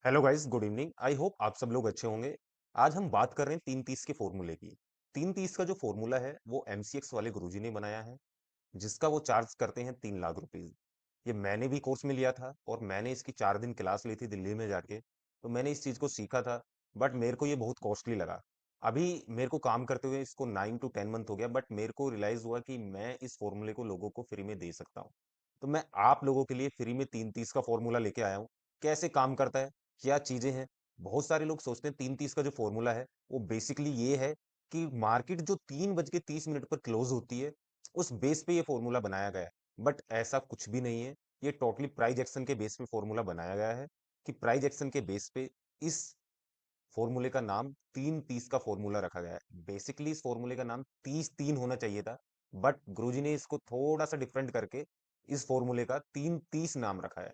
Hello guys, good evening. I hope आप सब लोग अच्छे होंगे। आज हम बात कर रहे हैं 330 के फॉर्मूले की। 330 का जो फॉर्मूला है वो एमसीएक्स वाले गुरुजी ने बनाया है, जिसका वो चार्ज करते हैं 3 लाख रुपीज। ये मैंने भी कोर्स में लिया था और मैंने इसकी 4 दिन क्लास ली थी दिल्ली में जाके, तो मैंने इस चीज को सीखा था। बट मेरे को ये बहुत कॉस्टली लगा। अभी मेरे को काम करते हुए इसको 9 to 10 मंथ हो गया, बट मेरे को रियलाइज हुआ कि मैं इस फॉर्मूले को लोगों को फ्री में दे सकता हूँ। तो मैं आप लोगों के लिए फ्री में 330 का फॉर्मूला लेके आया हूँ। कैसे काम करता है, क्या चीजें हैं। बहुत सारे लोग सोचते हैं 330 का जो फॉर्मूला है वो बेसिकली ये है कि मार्केट जो 3:30 पर क्लोज होती है, उस बेस पे ये फॉर्मूला बनाया गया है। बट ऐसा कुछ भी नहीं है। ये टोटली प्राइस एक्शन के बेस पे फॉर्मूला बनाया गया है कि प्राइस एक्शन के बेस पे इस फॉर्मूले का नाम 330 का फॉर्मूला रखा गया है। बेसिकली इस फॉर्मूले का नाम 30-3 होना चाहिए था, बट गुरुजी ने इसको थोड़ा सा डिफरेंट करके इस फॉर्मूले का 330 नाम रखा है।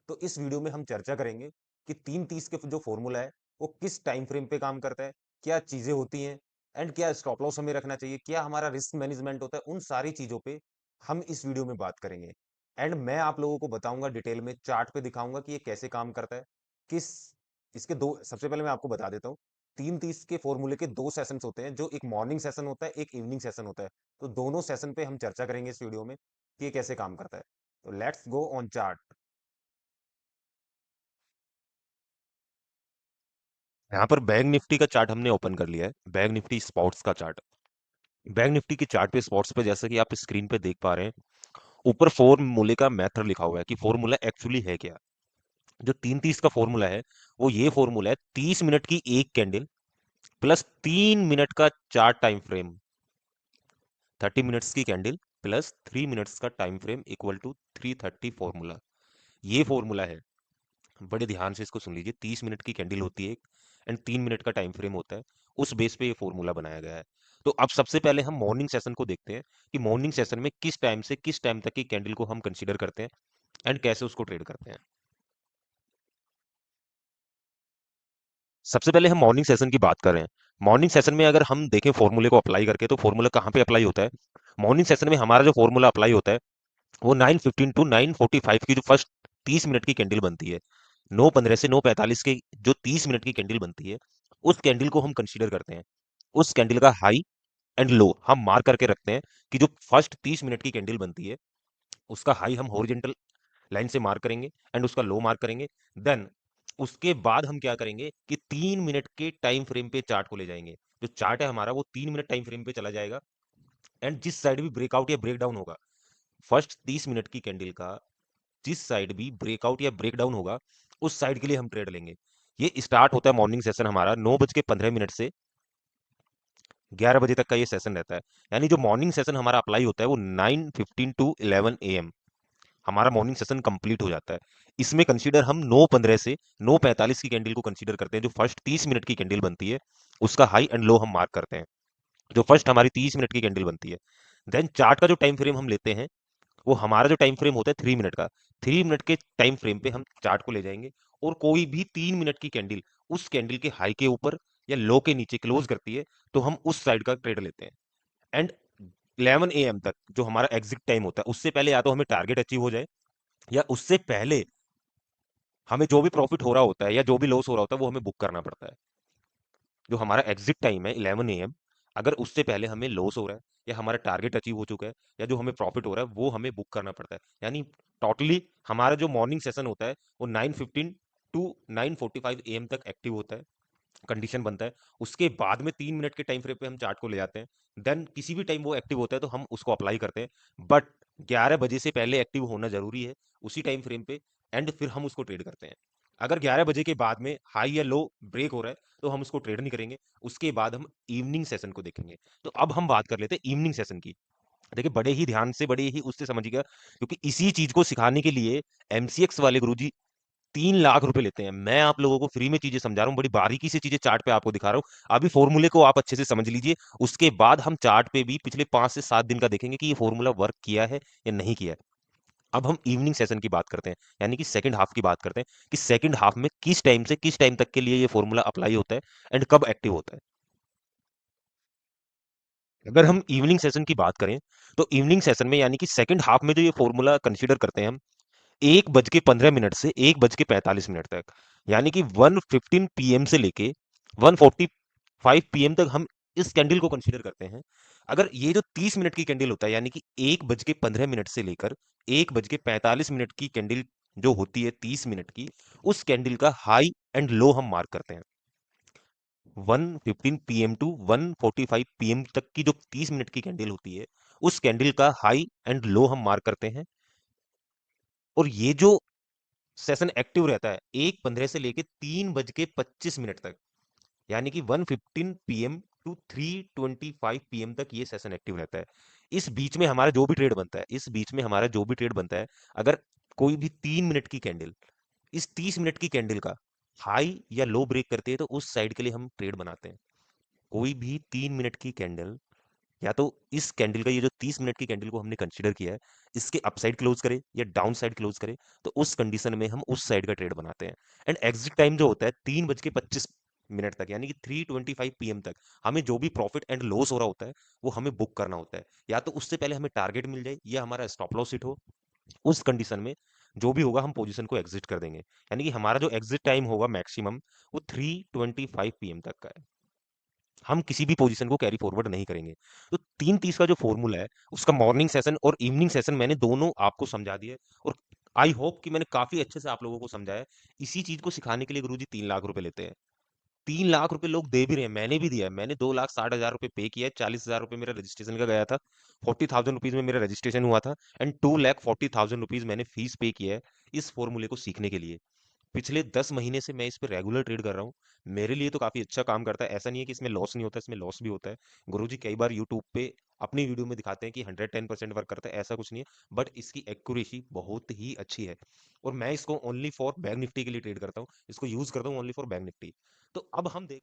तो इस वीडियो में हम चर्चा करेंगे कि 330 के जो फॉर्मूला है वो किस टाइम फ्रेम पे काम करता है, क्या चीजें होती हैं, एंड क्या स्टॉप लॉस हमें रखना चाहिए, क्या हमारा रिस्क मैनेजमेंट होता है। उन सारी चीजों पे हम इस वीडियो में बात करेंगे। एंड मैं आप लोगों को बताऊंगा, डिटेल में चार्ट पे दिखाऊंगा कि ये कैसे काम करता है। किस इसके दो सबसे पहले मैं आपको बता देता हूँ। 330 के फॉर्मूले के दो सेशंस होते हैं, जो एक मॉर्निंग सेशन होता है, एक इवनिंग सेशन होता है। तो दोनों सेशन पे हम चर्चा करेंगे इस वीडियो में कि ये कैसे काम करता है। तो लेट्स गो ऑन चार्ट। यहाँ पर बैंक निफ्टी का चार्ट हमने ओपन कर लिया है। बैंक निफ्टी स्पॉट्स का चार्ट। बैंक निफ्टी के चार्ट पे स्पॉट्स पे जैसे कि आप स्क्रीन पे देख पा रहे हैं, ऊपर फॉर्मूले का मेथड लिखा हुआ है कि फॉर्मूला एक्चुअली है क्या। जो 330 का फॉर्मूला है वो ये फॉर्मूला है 30 मिनट की एक कैंडल प्लस 3 मिनट का चार्ट टाइम फ्रेम। 30 मिनट्स की कैंडल प्लस 3 मिनट्स का time frame equal to 330 formula. ये फॉर्मूला है। बड़े ध्यान से इसको सुन लीजिए। 30 मिनट की कैंडल होती है एंड 3 मिनट का टाइम फ्रेम होता है। उस बेस पे ये फॉर्मूला बनाया गया है। तो अब सबसे पहले हम मॉर्निंग सेशन को देखते हैं कि मॉर्निंग सेशन में किस टाइम से किस टाइम तक की कैंडल को हम कंसीडर करते हैं एंड कैसे उसको ट्रेड करते हैं। सबसे पहले हम मॉर्निंग सेशन की बात कर रहे हैं। मॉर्निंग सेशन में अगर हम देखें फॉर्मूले को अप्लाई करके, तो फॉर्मूला कहाँ पे अप्लाई होता है। मॉर्निंग सेशन में हमारा जो फॉर्मूला अप्लाई होता है वो 9:15 टू 9:45 की जो फर्स्ट 30 मिनट की कैंडल बनती है, 9:15 से 9:45 के जो 30 मिनट की कैंडल बनती है, उस कैंडल को हम कंसीडर करते हैं। उस कैंडल का हाई एंड लो हम मार्क करके रखते हैं कि जो फर्स्ट 30 मिनट की कैंडल बनती है उसका हाई हम हॉरिजेंटल लाइन से मार्क करेंगे एंड उसका लो मार्क करेंगे। देन उसके बाद हम क्या करेंगे कि 3 मिनट के टाइम फ्रेम पे चार्ट को ले जाएंगे। जो चार्ट है हमारा वो 3 मिनट टाइम फ्रेम पे चला जाएगा एंड जिस साइड भी ब्रेकआउट या ब्रेकडाउन होगा, फर्स्ट 30 मिनट की कैंडल का जिस साइड भी ब्रेकआउट या ब्रेकडाउन होगा, उस साइड के लिए हम ट्रेड लेंगे। ये स्टार्ट होता है मॉर्निंग सेशन हमारा 9:15 से 11 बजे तक का ये सेशन रहता है। यानी जो मॉर्निंग सेशन हमारा अप्लाई होता है वो 9:15 टू 11 AM हमारा मॉर्निंग सेशन कंप्लीट हो जाता है। इसमें कंसीडर हम 9:15 से 9:45 की कैंडल को कंसीडर करते हैं। जो फर्स्ट 30 मिनट की कैंडल बनती है उसका हाई एंड लो हम मार्क करते हैं, जो फर्स्ट हमारी 30 मिनट की कैंडल बनती है। देन चार्ट का जो टाइम फ्रेम हम लेते हैं वो हमारा जो टाइम फ्रेम होता है 3 मिनट का। 3 मिनट के टाइम फ्रेम पे हम चार्ट को ले जाएंगे और कोई भी 3 मिनट की कैंडल उस कैंडल के हाई के ऊपर या लो के नीचे क्लोज करती है तो हम उस साइड का ट्रेड लेते हैं। एंड 11 AM तक जो हमारा एग्जिट टाइम होता है, उससे पहले या तो हमें टारगेट अचीव हो जाए या उससे पहले हमें जो भी प्रॉफिट हो रहा होता है या जो भी लॉस हो रहा होता है वो हमें बुक करना पड़ता है। जो हमारा एग्जिट टाइम है 11 AM, अगर उससे पहले हमें लॉस हो रहा है या हमारा टारगेट अचीव हो चुका है या जो हमें प्रॉफिट हो रहा है वो हमें बुक करना पड़ता है। यानी टोटली हमारा जो मॉर्निंग सेशन होता है वो 9:15 टू 9:45 AM तक एक्टिव होता है, कंडीशन बनता है। उसके बाद में 3 मिनट के टाइम फ्रेम पे हम चार्ट को ले जाते हैं। देन किसी भी टाइम वो एक्टिव होता है तो हम उसको अप्लाई करते हैं। बट 11 बजे से पहले एक्टिव होना जरूरी है उसी टाइम फ्रेम पे, एंड फिर हम उसको ट्रेड करते हैं। अगर 11 बजे के बाद में हाई या लो ब्रेक हो रहा है तो हम उसको ट्रेड नहीं करेंगे। उसके बाद हम इवनिंग सेशन को देखेंगे। तो अब हम बात कर लेते हैं इवनिंग सेशन की। देखिए, बड़े ही ध्यान से, बड़े ही उससे समझिएगा, क्योंकि इसी चीज को सिखाने के लिए एमसीएक्स वाले गुरुजी 3 लाख रुपए लेते हैं। मैं आप लोगों को फ्री में चीजें समझा रहा हूँ, बड़ी बारीकी से चीजें चार्ट पे आपको दिखा रहा हूँ। अभी फॉर्मूले को आप अच्छे से समझ लीजिए, उसके बाद हम चार्ट पे भी पिछले 5 से 7 दिन का देखेंगे कि ये फॉर्मूला वर्क किया है या नहीं किया है। अब हम इवनिंग सेशन की बात करते हैं, यानी कि सेकंड हाफ की बात करते हैं कि सेकंड हाफ में किस टाइम से किस टाइम तक के लिए ये फॉर्मूला अप्लाई होता है एंड कब एक्टिव होता है। अगर हम इवनिंग सेशन की बात करें तो इवनिंग सेशन में यानी कि सेकंड हाफ में जो ये फॉर्मूला कंसीडर करते हैं हम, 1:15 से 1:45 तक, यानी कि 1:15 पीएम से लेके 1:45 पीएम तक हम इस कैंडल को कंसीडर करते हैं। अगर ये जो 30 मिनट की कैंडल होता है, यानी कि 1:15 से लेकर 1:45 की कैंडल जो होती है 30 मिनट की, उस कैंडल का हाई एंड लो हम मार्क करते हैं। 1:15 पीएम टू 1:45 पीएम तक की जो 30 मिनट की कैंडल होती है, उस कैंडल का हाई एंड लो हम मार्क करते हैं। और ये जो सेशन एक्टिव रहता है 1:15 से लेके 3:25 तक, यानी कि 1:15 पीएम टू 3:25 पीएम तक ये सेशन एक्टिव रहता है। इस बीच में हमारा जो भी ट्रेड बनता है, इस बीच में हमारा जो भी ट्रेड बनता है, अगर कोई भी 3 मिनट की कैंडल इस 30 मिनट की कैंडल का हाई या लो ब्रेक करती है, तो उस साइड के लिए हम ट्रेड बनाते हैं। कोई भी 3 मिनट की कैंडल, या तो इस कैंडल का, ये जो 30 मिनट की कैंडल को हमने कंसीडर किया है, इसके अपसाइड क्लोज करे या डाउन साइड क्लोज करे, तो उस कंडीशन में हम उस साइड का ट्रेड बनाते हैं। एंड एग्जिट टाइम जो होता है 3:25 तक, यानी कि 3:25 पीएम तक, हमें जो भी प्रॉफिट एंड लॉस हो रहा होता है वो हमें बुक करना होता है। या तो उससे पहले हमें टारगेट मिल जाए या हमारा स्टॉप लॉस हिट हो, उस कंडीशन में जो भी होगा हम पोजीशन को एग्जिट कर देंगे। यानी कि हमारा जो एग्जिट टाइम होगा मैक्सिमम, वो 3:25 पीएम तक का है। हम किसी भी पोजीशन को कैरी फॉरवर्ड नहीं करेंगे। तो 3:30 का जो फॉर्मूला है, उसका मॉर्निंग सेशन और इवनिंग सेशन मैंने दोनों आपको समझा दिया है, और आई होप कि मैंने काफी अच्छे से आप लोगों को समझाया है। इसी चीज को सिखाने के लिए गुरुजी 3 लाख रुपए लेते हैं। 3 लाख रुपए लोग दे भी रहे हैं, मैंने भी दिया है। मैंने 2,60,000 रुपए पे किया है, 40,000 रुपए मेरा रजिस्ट्रेशन का गया था, 40,000 रुपीज में मेरा रजिस्ट्रेशन हुआ था, एंड 2,40,000 रुपीज मैंने फीस पे किया है इस फॉर्मूले को सीखने के लिए। पिछले 10 महीने से मैं इस पे रेगुलर ट्रेड कर रहा हूँ। मेरे लिए तो काफ़ी अच्छा काम करता है। ऐसा नहीं है कि इसमें लॉस नहीं होता, इसमें लॉस भी होता है। गुरुजी कई बार यूट्यूब पे अपनी वीडियो में दिखाते हैं कि 110% वर्क करता है, ऐसा कुछ नहीं है। बट इसकी एक्यूरेसी बहुत ही अच्छी है, और मैं इसको ओनली फॉर बैंक निफ्टी के लिए ट्रेड करता हूँ, इसको यूज़ करता हूँ ओनली फॉर बैंक निफ्टी। तो अब हम देख,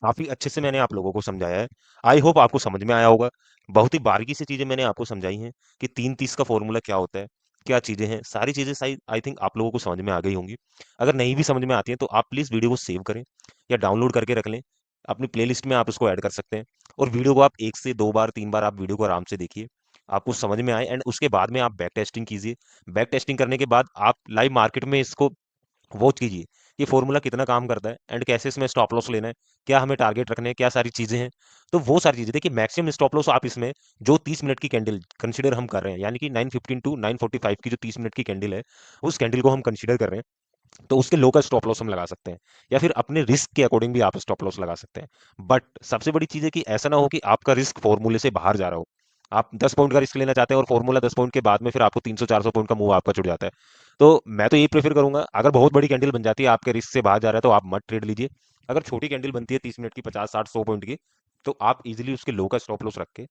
काफ़ी अच्छे से मैंने आप लोगों को समझाया है। आई होप आपको समझ में आया होगा। बहुत ही बारीकी से चीज़ें मैंने आपको समझाई हैं कि 3:30 का फॉर्मूला क्या होता है, क्या चीज़ें हैं, सारी चीज़ें सही आई थिंक आप लोगों को समझ में आ गई होंगी। अगर नहीं भी समझ में आती हैं तो आप प्लीज़ वीडियो को सेव करें या डाउनलोड करके रख लें। अपनी प्लेलिस्ट में आप उसको ऐड कर सकते हैं, और वीडियो को आप 1 से 2 बार 3 बार आप वीडियो को आराम से देखिए, आपको समझ में आए, एंड उसके बाद में आप बैक टेस्टिंग कीजिए। बैक टेस्टिंग करने के बाद आप लाइव मार्केट में इसको वॉच कीजिए कि फॉर्मूला कितना काम करता है, एंड कैसे इसमें स्टॉप लॉस लेना है, क्या हमें टारगेट रखने हैं, क्या सारी चीजें हैं। तो वो सारी चीजें देखिए, मैक्सिमम स्टॉप लॉस आप इसमें जो 30 मिनट की कैंडल कंसीडर हम कर रहे हैं, यानी कि 9:15 टू 9:45 की जो 30 मिनट की कैंडल है, उस कैंडल को हम कंसीडर कर रहे हैं, तो उसके लो का स्टॉप लॉस हम लगा सकते हैं, या फिर अपने रिस्क के अकॉर्डिंग भी आप स्टॉप लॉस लगा सकते हैं। बट सबसे बड़ी चीज है कि ऐसा ना हो कि आपका रिस्क फॉर्मूले से बाहर जा रहा हो। आप 10 पॉइंट का रिस्क लेना चाहते हैं और फॉर्मूला 10 पॉइंट के बाद में फिर आपको 300-400 पॉइंट का मूव आपका छुट जाता है। तो मैं तो यही प्रेफर करूंगा, अगर बहुत बड़ी कैंडल बन जाती है आपके रिस्क से बाहर जा रहा है, तो आप मत ट्रेड लीजिए। अगर छोटी कैंडल बनती है 30 मिनट की, 50, 60, 100 पॉइंट की, तो आप इजीली उसके लो का स्टॉप लॉस रख के,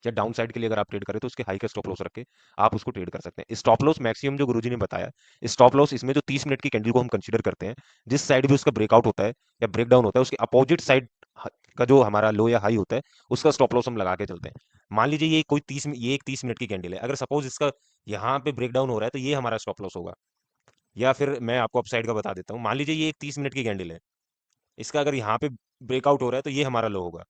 या डाउन साइड के लिए अगर आप ट्रेड करें तो उसके हाई का स्टॉप लॉस रख के आप उसको ट्रेड कर सकते हैं। स्टॉप लॉस मैक्सिमम जो गुरुजी ने बताया, स्टॉप लॉस इसमें जो 30 मिनट की कैंडल को हम कंसीडर करते हैं, जिस साइड भी उसका ब्रेकआउट होता है या ब्रेक डाउन होता है, उसके अपोजिट साइड का जो हमारा लो या हाई होता है, उसका स्टॉप लॉस हम लगा के चलते हैं। मान लीजिए ये एक 30 मिनट की कैंडल है, अगर सपोज इसका यहाँ पे ब्रेक डाउन हो रहा है, तो ये हमारा स्टॉप लॉस होगा। या फिर मैं आपको अपसाइड का बता देता हूँ, मान लीजिए ये एक 30 मिनट की कैंडल है, इसका अगर यहाँ पे ब्रेकआउट हो रहा है, तो ये हमारा लो होगा।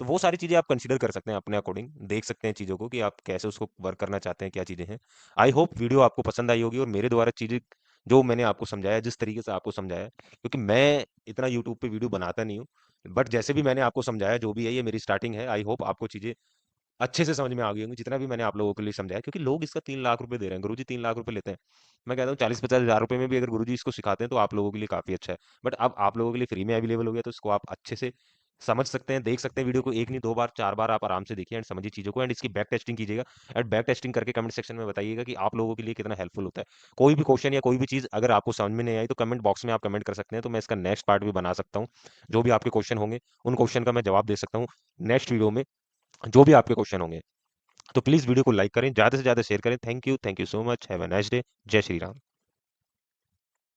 तो वो सारी चीज़ें आप कंसीडर कर सकते हैं, अपने अकॉर्डिंग देख सकते हैं चीज़ों को कि आप कैसे उसको वर्क करना चाहते हैं, क्या चीज़ें हैं। आई होप वीडियो आपको पसंद आई होगी, और मेरे द्वारा चीज़ें जो मैंने आपको समझाया, जिस तरीके से आपको समझाया, क्योंकि मैं इतना यूट्यूब पे वीडियो बनाता नहीं हूँ, बट जैसे भी मैंने आपको समझाया, जो भी है, ये मेरी स्टार्टिंग है। आई होप आपको चीज़ें अच्छे से समझ में आ गई होंगी, जितना भी मैंने आप लोगों के लिए समझाया, क्योंकि लोग इसका 3 लाख रुपए दे रहे हैं, गुरुजी 3 लाख रुपए लेते हैं। मैं कहता हूँ 40-50 हज़ार रुपए में भी अगर गुरुजी इसको सिखाते हैं तो आप लोगों के लिए काफ़ी अच्छा है। बट अब आप लोगों के लिए फ्री में अवेलेबल हो गया, तो इसको आप अच्छे से समझ सकते हैं, देख सकते हैं वीडियो को, एक नहीं 2 बार 4 बार आप आराम से देखिए एंड समझिए चीज़ों को, एंड इसकी बैक टेस्टिंग कीजिएगा। एंड बैक टेस्टिंग करके कमेंट सेक्शन में बताइएगा कि आप लोगों के लिए कितना हेल्पफुल होता है। कोई भी क्वेश्चन या कोई भी चीज़ अगर आपको समझ में नहीं आई, तो कमेंट बॉक्स में आप कमेंट कर सकते हैं, तो मैं इसका नेक्स्ट पार्ट भी बना सकता हूँ। जो भी आपके क्वेश्चन होंगे, उन क्वेश्चन का मैं जवाब दे सकता हूँ नेक्स्ट वीडियो में, जो भी आपके क्वेश्चन होंगे। तो प्लीज़ वीडियो को लाइक करें, ज़्यादा से ज़्यादा शेयर करें। Thank you so much, have a nice day. जय श्री राम।